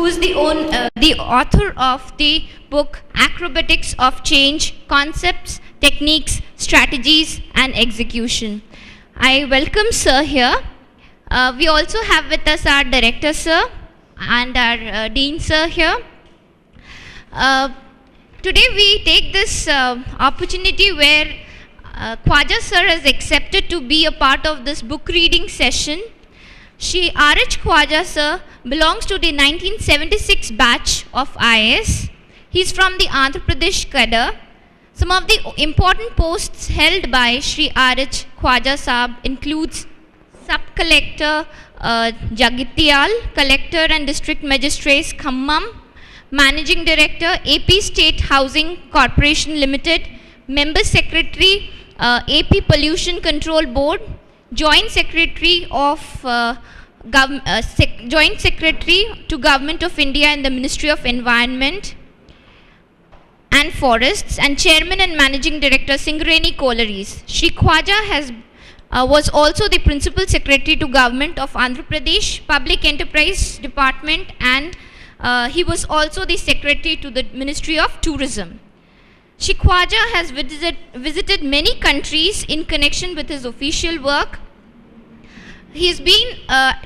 who is the author of the book Acrobatics of Change: Concepts, Techniques, Strategies and Execution. I welcome Sir here. We also have with us our Director Sir and our Dean Sir here. Today we take this opportunity where Khwaja Sir has accepted to be a part of this book reading session. Shri R.H. Khwaja Sir belongs to the 1976 batch of IAS. He is from the Andhra Pradesh cadre. Some of the important posts held by Shri R.H. Khwaja Sahab includes Sub-Collector Jagitial, Collector and District Magistrates Khammam, Managing Director AP State Housing Corporation Limited, Member Secretary AP Pollution Control Board, Joint Secretary of Joint Secretary to Government of India in the Ministry of Environment and Forests, and Chairman and Managing Director Singareni Collieries. Shri Khwaja was also the Principal Secretary to Government of Andhra Pradesh Public Enterprise Department, and he was also the Secretary to the Ministry of Tourism. Shri Khwaja has visited many countries in connection with his official work. He has been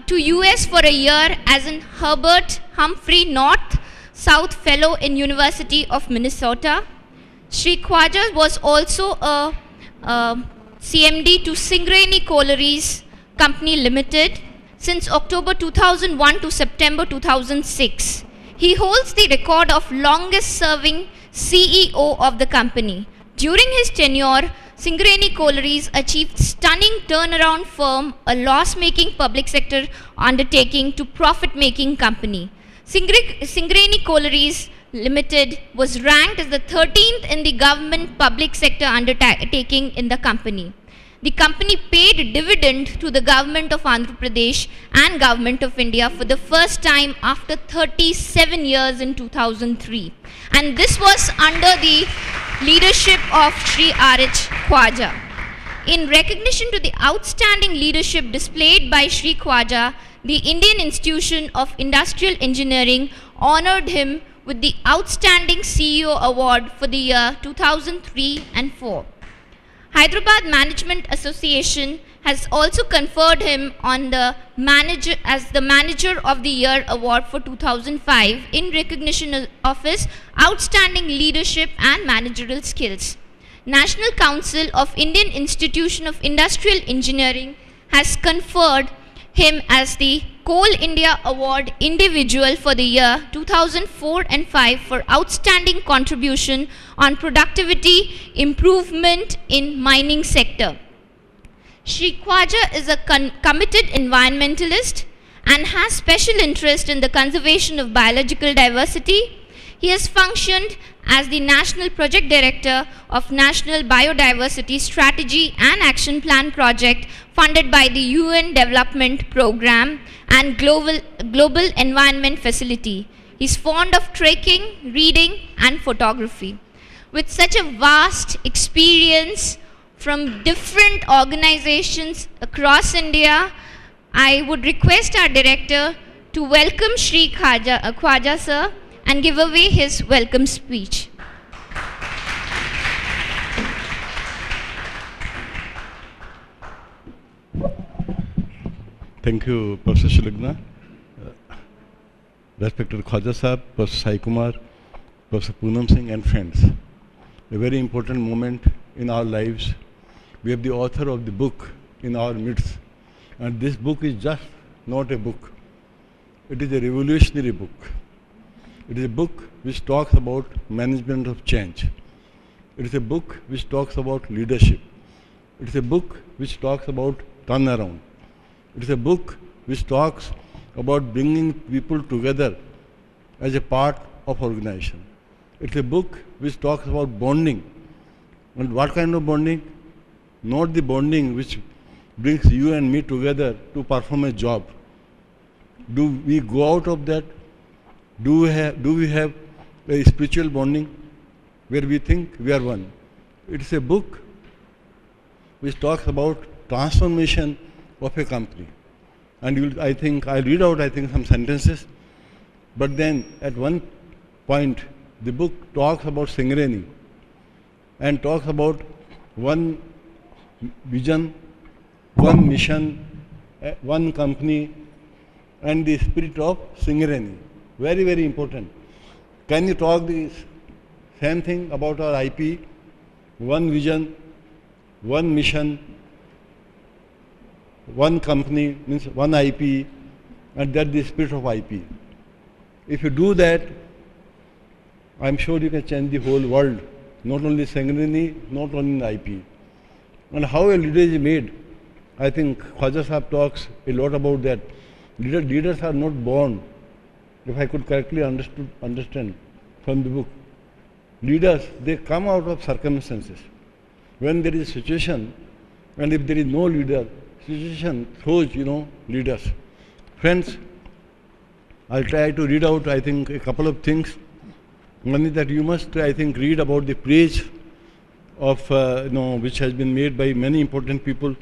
to US for a year as an Herbert Humphrey North-South Fellow in University of Minnesota. Shri Khwaja was also a CMD to Singareni Collieries Company Limited since October 2001 to September 2006. He holds the record of longest serving CEO of the company. During his tenure, Singareni Collieries achieved stunning turnaround from a loss-making public sector undertaking to profit-making company. Singareni Collieries Limited was ranked as the 13th in the government public sector undertaking in the company. The company paid dividend to the government of Andhra Pradesh and government of India for the first time after 37 years in 2003. And this was under the leadership of Shri R.H. Khwaja. In recognition to the outstanding leadership displayed by Shri Khwaja, the Indian Institution of Industrial Engineering honored him with the Outstanding CEO Award for the year 2003 and 4. Hyderabad Management Association has also conferred him on the Manager of the Year Award for 2005 in recognition of his outstanding leadership and managerial skills. National Council of Indian Institution of Industrial Engineering has conferred him as the Coal India Award Individual for the year 2004 and 5 for outstanding contribution on productivity improvement in mining sector. Shri Khwaja is a committed environmentalist and has special interest in the conservation of biological diversity. He has functioned as the National Project Director of National Biodiversity Strategy and Action Plan Project funded by the UN Development Programme and Global Environment Facility. He is fond of trekking, reading and photography. With such a vast experience from different organizations across India, I would request our Director to welcome Shri Khwaja Sir and give away his welcome speech. Thank you, Professor Shilagna. Respected Khwaja Sahab, Professor Sai Kumar, Professor Poonam Singh and friends. A very important moment in our lives. We have the author of the book in our midst. And this book is just not a book. It is a revolutionary book. It is a book which talks about management of change. It is a book which talks about leadership. It is a book which talks about turnaround. It is a book which talks about bringing people together as a part of organization. It's a book which talks about bonding. And what kind of bonding? Not the bonding which brings you and me together to perform a job. Do we go out of that? Do we have a spiritual bonding where we think we are one? It's a book which talks about transformation of a company. And I'll read out some sentences. But then at one point, the book talks about Singareni and talks about one vision, one mission, one company, and the spirit of Singareni. Very, very important. Can you talk the same thing about our IP? One vision, one mission, one company, means one IP, and that's the spirit of IP. If you do that, I'm sure you can change the whole world, not only Singareni, not only IP. And how a leader is made, I think Khwaja Sahab talks a lot about that. Leaders are not born, if I could correctly understand from the book. Leaders, they come out of circumstances. When there is a situation, and if there is no leader, situation throws, leaders. Friends, I'll try to read out, I think, a couple of things. One is that you must, I think, read about the praise of, which has been made by many important people.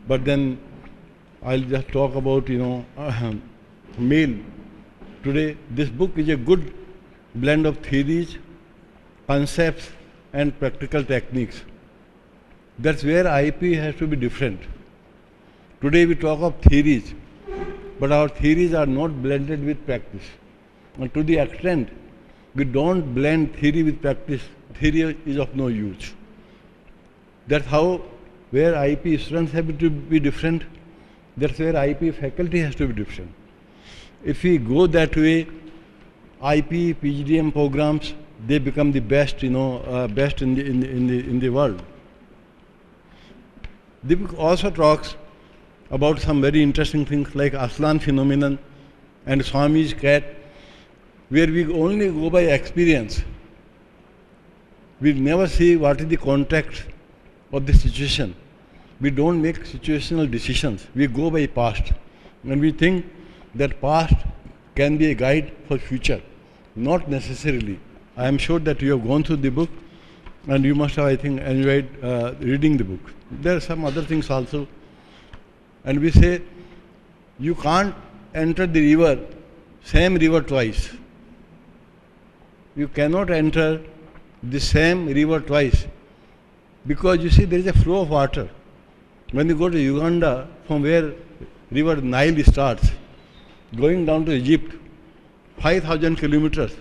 But then I'll just talk about, mail. Today, this book is a good blend of theories, concepts, and practical techniques. That's where IP has to be different. Today we talk of theories, but our theories are not blended with practice. And to the extent we don't blend theory with practice, theory is of no use. That's how, where IP students have to be different, that's where IP faculty has to be different. If we go that way, IP, PGDM programs, they become the best, best in the world. The book also talks about some very interesting things like Aslan phenomenon and Swami's cat, where we only go by experience. We never see what is the context of the situation. We don't make situational decisions. We go by past. And we think that past can be a guide for future. Not necessarily. I am sure that you have gone through the book and you must have, I think, enjoyed reading the book. There are some other things also. And we say, you can't enter the river, same river twice. You cannot enter the same river twice. Because you see, there is a flow of water. When you go to Uganda, from where river Nile starts, going down to Egypt, 5,000 kilometers,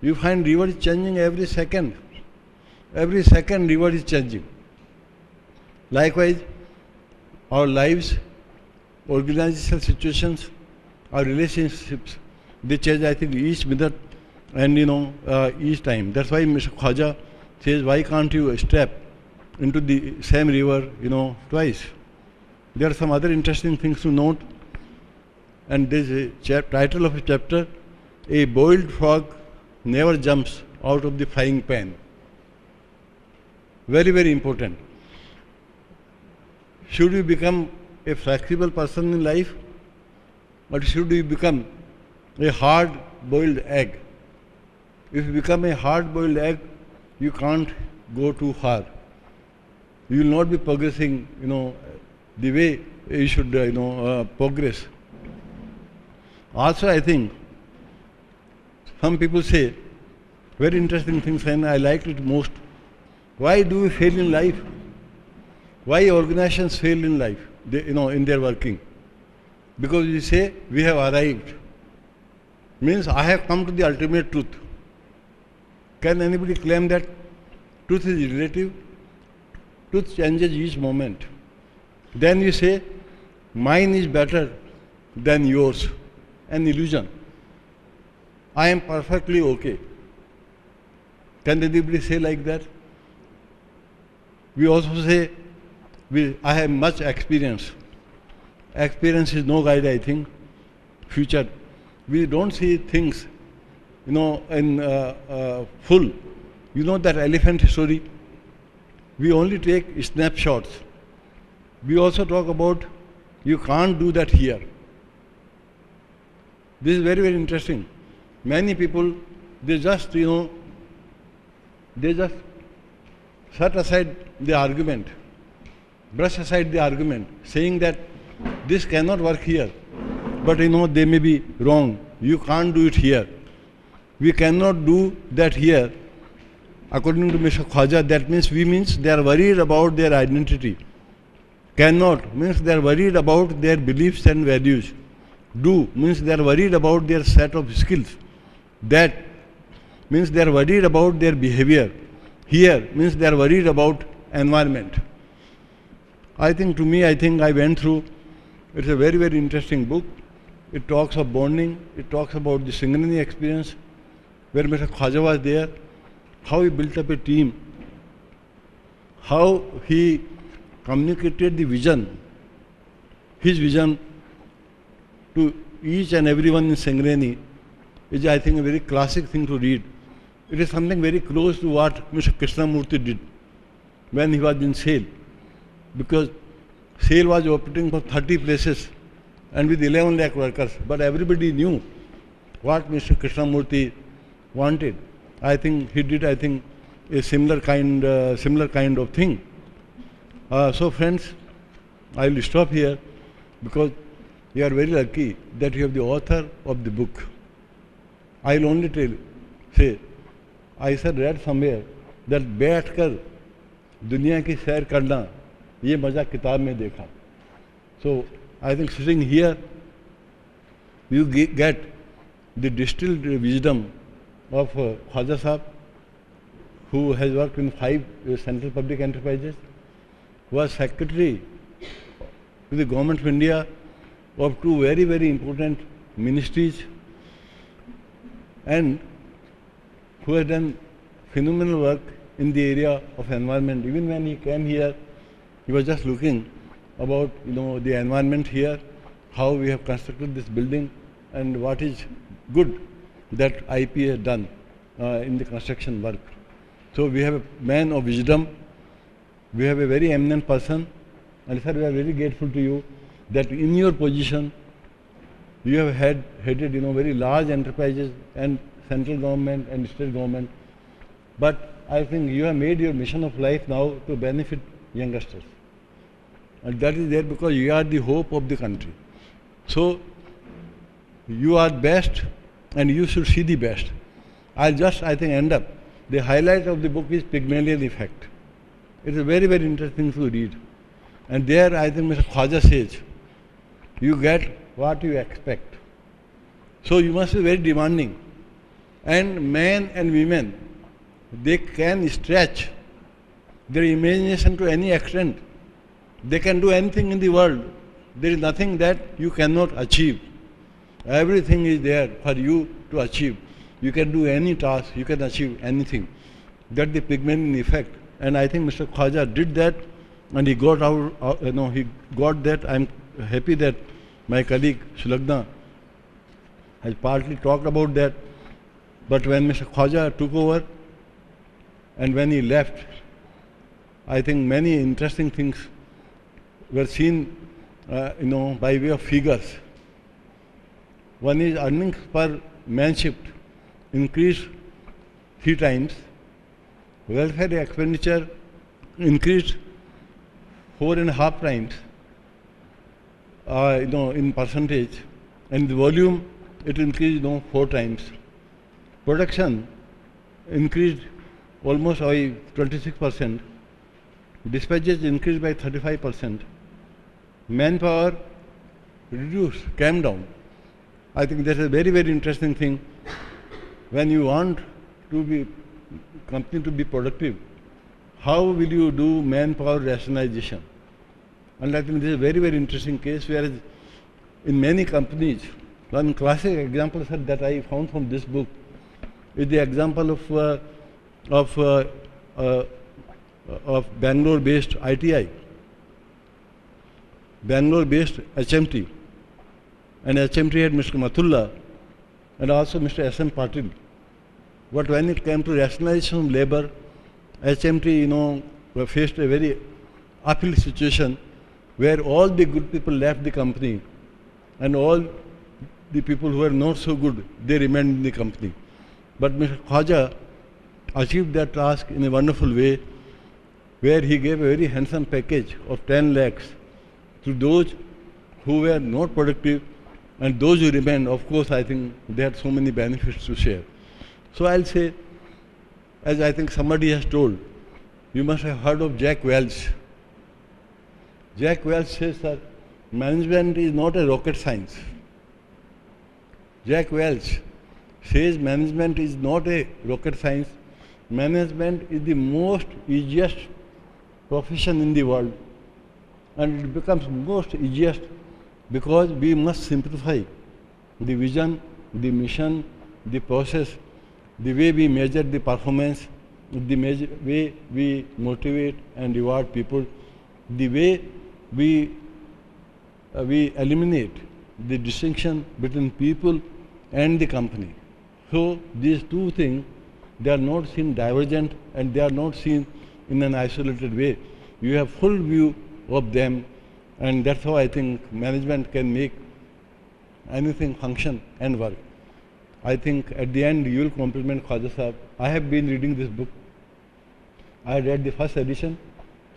you find river is changing every second. Every second river is changing. Likewise, our lives, organizational situations, our relationships, they change, I think, each minute and, each time. That's why Mr. Khwaja says, why can't you step into the same river, twice? There are some other interesting things to note. And there's a title of a chapter, A Boiled Frog Never Jumps Out of the Frying Pan. Very, very important. Should you become a flexible person in life, or should you become a hard-boiled egg? If you become a hard-boiled egg, you can't go too far. You will not be progressing, the way you should, progress. Also, I think some people say very interesting things, and I liked it most. Why do we fail in life? Why organizations fail in life? In their working. Because you say we have arrived. Means I have come to the ultimate truth. Can anybody claim that? Truth is relative. Truth changes each moment. Then you say mine is better than yours. An illusion. I am perfectly okay. Can anybody say like that? We also say, I have much experience. Experience is no guide, I think. Future. We don't see things, in full. You know that elephant story? We only take snapshots. We also talk about, you can't do that here. This is very, very interesting. Many people, they just, they just set aside the argument, brush aside the argument, saying that this cannot work here. But they may be wrong. you can't do it here. We cannot do that here. According to Mr. Khwaja, that means they are worried about their identity. Cannot means they are worried about their beliefs and values. Do means they are worried about their set of skills. That means they are worried about their behavior. Here means they are worried about environment. I think I went through, it's a very, very interesting book. It talks of bonding, it talks about the Singareni experience, where Mr. Khwaja was there, how he built up a team, how he communicated the vision, his vision to each and everyone in Singareni is, I think, a very classic thing to read. It is something very close to what Mr. Krishnamurti did when he was in SAIL, because SAIL was operating for 30 places and with 11 lakh workers, but everybody knew what Mr. Krishnamurti wanted. I think he did, a similar kind of thing. So friends, I will stop here because you are very lucky that you have the author of the book. I will only say, I said read somewhere that बैठकर दुनिया की सैर करना ये मजा किताब में देखा. So I think sitting here, you get the distilled wisdom of Khwaja Sahab, who has worked in 5 central public enterprises, was secretary to the government of India of 2 very, very important ministries, and who has done phenomenal work in the area of environment. Even when he came here, he was just looking about the environment here, how we have constructed this building, and what is good that IP has done in the construction work. So we have a man of wisdom, we have a very eminent person, and sir, we are very grateful to you that in your position you have headed very large enterprises and central government and state government, but I think you have made your mission of life now to benefit youngsters, and that is there because you are the hope of the country. So you are best and you should see the best. I'll just end up. The highlight of the book is Pygmalion effect. It's a very, very interesting to read, and there I think Mr. Khwaja says you get what you expect. So you must be very demanding, and men and women, they can stretch their imagination to any extent. They can do anything in the world. There is nothing that you cannot achieve. Everything is there for you to achieve. You can do any task, you can achieve anything. That's the Pygmalion effect. And I think Mr. Khwaja did that, and he got he got that. I'm happy that my colleague Sulagna has partly talked about that. But when Mr. Khwaja took over and when he left, I think many interesting things were seen, by way of figures. One is earnings per man shift increased 3 times. Welfare expenditure increased 4.5 times, in percentage, and the volume it increased 4 times. Production increased almost by 26%. Dispatches increased by 35%. Manpower came down. I think that's a very, very interesting thing. When you want company to be productive, how will you do manpower rationalization? And I think this is a very, very interesting case, whereas in many companies, one classic example that I found from this book is the example of Bangalore-based ITI, Bangalore-based HMT, and HMT had Mr. Mathulla and also Mr. S.M. Patil. But when it came to rationalization of labor, HMT, faced a very uphill situation where all the good people left the company and all the people who were not so good, they remained in the company. But Mr. Khwaja achieved that task in a wonderful way, where he gave a very handsome package of 10 lakhs to those who were not productive And those who remain, of course, I think they had so many benefits to share. So I'll say, as I think somebody has told, you must have heard of Jack Welch. Jack Welch says that management is not a rocket science. Jack Welch says management is not a rocket science. Management is the most easiest profession in the world. And it becomes most easiest because we must simplify the vision, the mission, the process, the way we measure the performance, the way we motivate and reward people, the way we eliminate the distinction between people and the company. So these two things, they are not seen divergent and they are not seen in an isolated way. You have full view of them, and that's how I think management can make anything function and work. I think at the end you will compliment Khwaja Sahab. I have been reading this book. I read the first edition.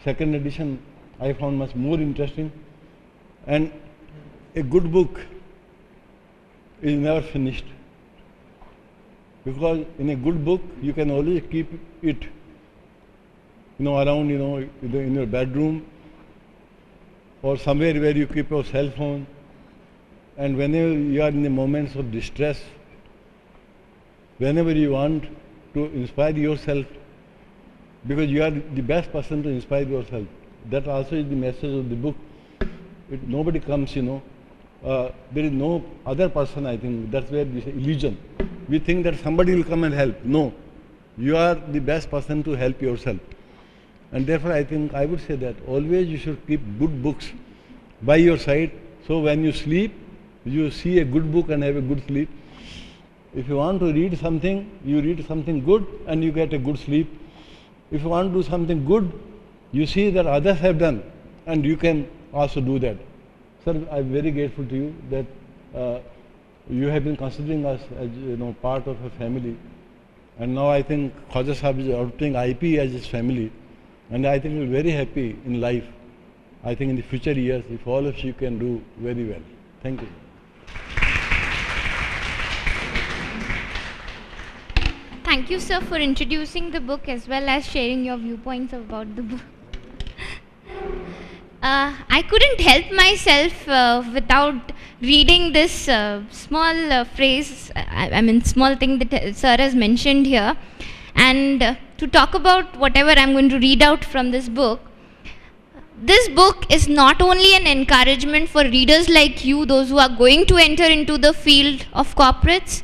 Second edition I found much more interesting. And a good book is never finished. Because in a good book you can always keep it around, in your bedroom or somewhere where you keep your cell phone. And whenever you are in the moments of distress, whenever you want to inspire yourself, because you are the best person to inspire yourself. That also is the message of the book. Nobody comes, there is no other person, I think. That's where this illusion. We think that somebody will come and help. No, you are the best person to help yourself. And therefore I think I would say that always you should keep good books by your side. So when you sleep, you see a good book and have a good sleep. If you want to read something, you read something good and you get a good sleep. If you want to do something good, you see that others have done and you can also do that. Sir, I'm very grateful to you that you have been considering us as part of a family. And now I think Khwaja Sahab is adopting IP as his family. And I think we're very happy in life. I think in the future years, if all of you can do very well. Thank you. Thank you, sir, for introducing the book as well as sharing your viewpoints about the book. I couldn't help myself without reading this small phrase, small thing that sir has mentioned here. And to talk about whatever I'm going to read out from this book is not only an encouragement for readers like you, those who are going to enter into the field of corporates,